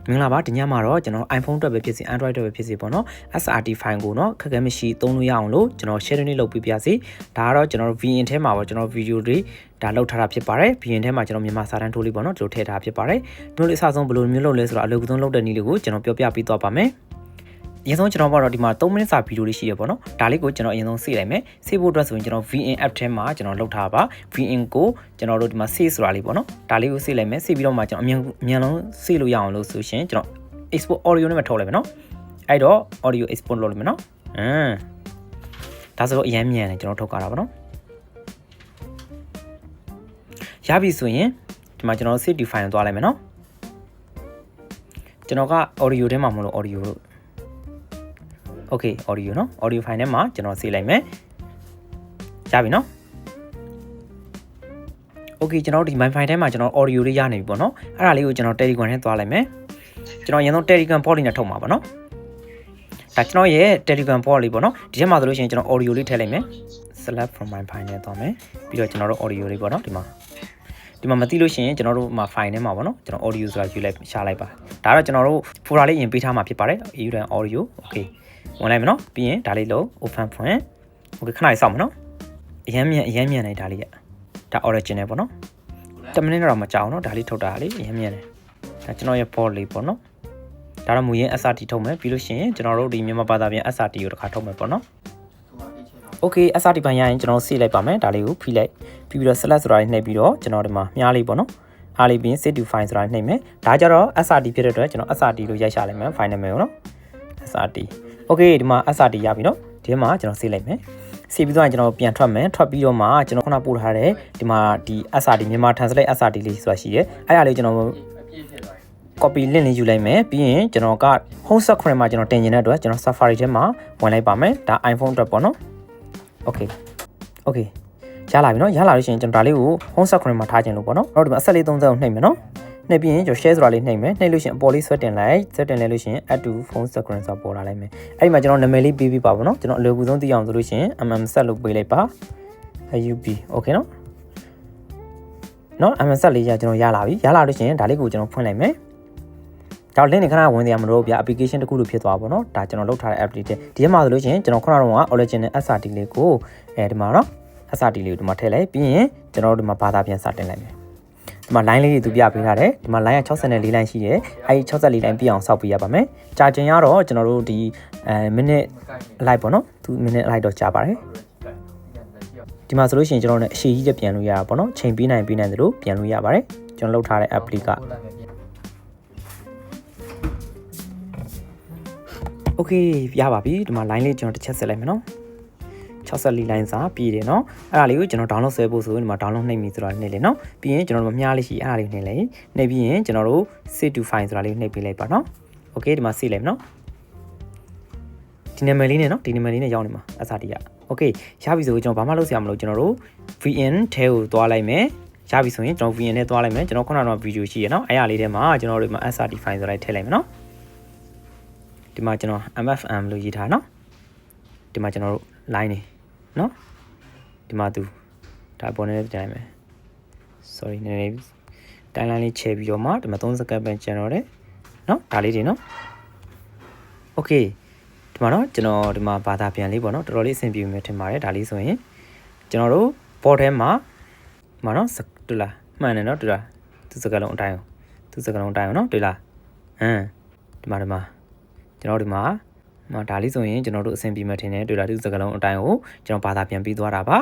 မင်္ဂလာပါဒီညမှာတော့ကျွန်တော် iPhone အတွက်ပဲဖြစ်စီ Android အတွက်ပဲဖြစ်စီပေါ့နော် SRT file ကိုเนาะခက်ခဲမရှိသုံးလို့ရအောင်လို့ကျွန်တော် share လေးလုပ်ပေးပြစီဒါကတော့ကျွန်တော် VN ထဲမှာပေါ့ကျွန်တော် video တွေဒါလောက်ထားတာဖြစ်ပါတယ် VN ထဲမှာကျွန်တော်မြန်မာစာတန်းထိုးလေးပေါ့နော်ဒီလိုထည့်ထားဖြစ်ပါတယ်ဒီလိုလေးအစဆုံးဘယ်လိုမျိုးလုပ်လဲဆိုတော့အလုပ်ကုသုံးလုပ်တဲ့နည်းလေးကိုကျွန်တော်ပြောပြပေးသွားပါမယ်အရင်ဆုံးကျွန်တော်ပေါ့တော့ဒီမှာ3မိနစ်စာဗီဒီယိုလေးရှိရပေါ့နော်ဒါလေးကိုကျွန်တော်အရင်ဆုံးစေ့လိုက်မယ်စေ့ဖို့အတွက်ဆိုရင်ကျွန်တော် VN app ထဲမှာကျွန်တော်လုပ်ထားပါ VN ကိုကျွန်တော်တို့ဒီမှာစေ့ဆိုတာလေးပေါ့နော်ဒါလေးကိုစေ့လိုက်မယ်စေ့ပြီးတော့မှကျွန်တော်အမြန်လုံးစေ့လို့ရအောင်လို့ဆိုရှင်ကျွန်တော် export audio နဲ့မထုတ်လိုက်မယ်နော်အဲ့တော့ audio export လုပ်လိုက်မယ်နော်ဒါဆိုတော့အရင်မြန်တယ်ကျွန်တော်ထုတ်ကြတာပေါ့နော်ရပြီဆိုရင်ဒီမှာကျွန်တော် save file သွားလိုက်မယ်နော်ကျွန်တော်က audio ထဲမှာမလို့ audio okay audio နော် audio file ထဲမှာကျွန်တော်စေးလိုက်မယ်ရပြီနော် okay ကျွန်တော်ဒီ my file ထဲမှာကျွန်တော် audio လေးရနေပြီပေါ့နော်အဲ့ဒါလေးကိုကျွန်တော် Telegram ထဲသွားလိုက်မယ်ကျွန်တော်အရင်ဆုံး Telegram port လေးနဲ့ထုတ်မှာပေါ့နော်ဒါကျွန်တော်ရဲ့ Telegram port လေးပေါ့နော်ဒီထဲမှာဆိုလို့ရှိရင်ကျွန်တော် audio လေးထည့်လိုက်မယ် select from my file နဲ့သွားမယ်ပြီးတော့ကျွန်တော်တို့ audio လေးပေါ့နော်ဒီမှာမသိလို့ရှိရင်ကျွန်တော်တို့မှာ file ထဲမှာပေါ့နော်ကျွန်တော် audio ဆိုတာယူလိုက်ရှာလိုက်ပါဒါတော့ကျွန်တော်တို့ folder လေးအရင်ပေးထားမှာဖြစ်ပါတယ် URL audio okay ဝင်လိုက်မယ်နော်ပြီးရင်ဒါလေးလို့ open ဖွင့် okay ခဏလေးစောင့်မယ်နော်အရင်မြန်နေဒါလေးရဒါ original ပေါ့နော်10မိနစ်တော့မကြာအောင်နော်ဒါလေးထုတ်တာလေးအရင်မြန်နေဒါကျွန်တော်ရဲ့ port လေးပေါ့နော်ဒါတော့မူရင်း SRT ထုတ်မယ်ပြီးလို့ရှိရင်ကျွန်တော်တို့ဒီမြန်မာဘာသာပြန် SRT ကိုတစ်ခါထုတ်မယ်ပေါ့နော် okay SRT ပိုင်းရရင်ကျွန်တော်စေ့လိုက်ပါမယ်ဒါလေးကိုဖိလိုက်ပြီးတော့ select ဆိုတာလေးနှိပ်ပြီးတော့ကျွန်တော်ဒီမှာမြားလေးပေါ့နော်အားလေးပြီး save to file ဆိုတာနှိပ်မယ်ဒါကြတော့ SRT ဖြစ်တဲ့အတွက်ကျွန်တော် SRT လို့ရိုက်ရှာလိုက်မယ် file နာမည်ကိုနော် SRT okay ဒီမှာ SRT ရပြီနော်ဒီမှာကျွန်တော်စေ့လိုက်မယ်စေပြီးတော့ကျွန်တော်ပြန်ထွက်မယ်ထွက်ပြီးတော့မှကျွန်တော်ခုနပို့ထားတဲ့ဒီမှာဒီ SRT မြန်မာ translate SRT လေးဆိုတာရှိတယ်အဲ့ဒါလေးကျွန်တော်copy link လေးယူလိုက်မယ်ပြီးရင်ကျွန်တော်က home screen မှာကျွန်တော်တင်ကျင်တဲ့အတွက်ကျွန်တော် Safari ထဲမှာဝင်လိုက်ပါမယ်ဒါ iPhone အတွက်ပေါ့နော် okay ရလာပြီနော်ရလာလို့ရှိရင်ကျွန်တော်ဒါလေးကို home screen မှာထားခြင်းလို့ပေါ့နော်တော့ဒီမှာအဆက်လေး30ကိုနှိပ်မယ်နော်နှိပ်ပြီးရင်ကျွန်တော် share ဆိုတာလေးနှိပ်မယ်နှိပ်လို့ရှိရင်အပေါ်လေးဆွဲတင်လိုက်လို့ရှိရင် add to phone screen ဆိုတာပေါ်လာလိုက်မယ်အဲ့ဒီမှာကျွန်တော်နာမည်လေးပေးပြပါပေါ့နော်ကျွန်တော်အလွယ်ကူဆုံးသိအောင်ဆိုလို့ရှိရင် set လို့ပေးလိုက်ပါ UB okay နော် set လေးကျွန်တော်ရလာပြီရလာလို့ရှိရင်ဒါလေးကိုကျွန်တော်ဖွင့်လိုက်မယ်ဒါ link နဲ့ခဏဝင်နေရမလို့ဗျာ application တစ်ခုလိုဖြစ်သွားပါတော့ဒါကျွန်တော်လုပ်ထားတဲ့ app လေးဒီထဲမှာဆိုလို့ရှိရင်ကျွန်တော်ခုနကတော့ original SRT လေးကိုဒီမှာနော် SRT လေးကိုဒီမှာထည့်လိုက်ပြီးရင်ကျွန်တော်တို့ဒီမှာဘာသာပြန်စတင်လိုက်မယ်ဒီမှာ line လေးတွေသူပြပေးထားတယ်ဒီမှာ line က64 line ရှိတယ်အဲဒီ64 line ပြည့်အောင်စောက်ပေးရပါမယ်ကြာချိန်ကတော့ကျွန်တော်တို့ဒီminute လိုက်ပေါ့နော်သူ minute လိုက်တော့ကြာပါတယ်ဒီမှာဆိုလို့ရှိရင်ကျွန်တော်တို့ အရှိကြီးချက်ပြန်လို့ရတာပေါ့နော်ချိန်ပြီးနိုင်တယ်လို့ပြန်လို့ရပါတယ်ကျွန်တော်လုပ်ထားတဲ့ app လေးကokay ရပါပြီဒီမှာ line လေးကျွန်တော်တစ်ချက်ဆက်လိုက်မယ်နော်64 line စာပြည့်တယ်နော်အဲ့ဒါလေးကိုကျွန်တော် download ဆွဲဖို့ဆိုရင်ဒီမှာ download နှိပ်မိဆိုတာနှိပ်လေနော်ပြီးရင်ကျွန်တော်တို့မြားလေးရှိအဲ့ဒါလေးနှိပ်လိုက်နှိပ်ပြီးရင်ကျွန်တော်တို့ save to file ဆိုတာလေးနှိပ်ပေးလိုက်ပါနော် okay ဒီမှာ save လိုက်နော်ဒီနာမည်လေးနဲ့နော်ဒီနာမည်လေးနဲ့ရောက်နေမှာ SRT ရ okay ရပြီဆိုကျွန်တော်ဘာမှလုပ်စရာမလိုကျွန်တော်တို့ VN ထဲကိုသွားလိုက်မယ်ရပြီဆိုရင်ကျွန်တော် VN ထဲသွားလိုက်မယ်ကျွန်တော်ခုနကတော့ video ရှိရနော်အဲ့ဒါလေးထဲမှာကျွန်တော်တို့ဒီမှာ SRT file ဆိုတာထည့်လိုက်မယ်နော်ဒီမှာကျွန်တော် MFM လို့ရေးထားနော်ဒီမှာကျွန်တော်တို့ line နေနော်ဒီမှာသူဒါပေါ်နေပြန်မယ် sorry နည်းနည်းတိုင်းလိုင်းလေးချဲပြီးတော့မှဒီမှာ30စက္ကန့်ပဲကျန်တော့တယ်နော်ဒါလေးတွေနော် okay ဒီမှာနော်ကျွန်တော်ဒီမှာဘာသာပြန်လေးပေါ့နော်တော်တော်လေးအဆင်ပြေမယ်ထင်ပါတယ်ဒါလေးဆိုရင်ကျွန်တော်တို့ board ထဲမှာမှာနော်တူလားမှန်တယ်နော်တူလားသူစကားလုံးအတိုင်းအောင်နော်တူလားဒီမှာကျွန်တော်ဒီမှာဒါလေးဆိုရင်ကျွန်တော်တို့အဆင်ပြေမယ်ထင်တယ်တွေ့လားသူစကားလုံးအတိုင်းကိုကျွန်တော်ဘာသာပြန်ပြီးသွားတာပါ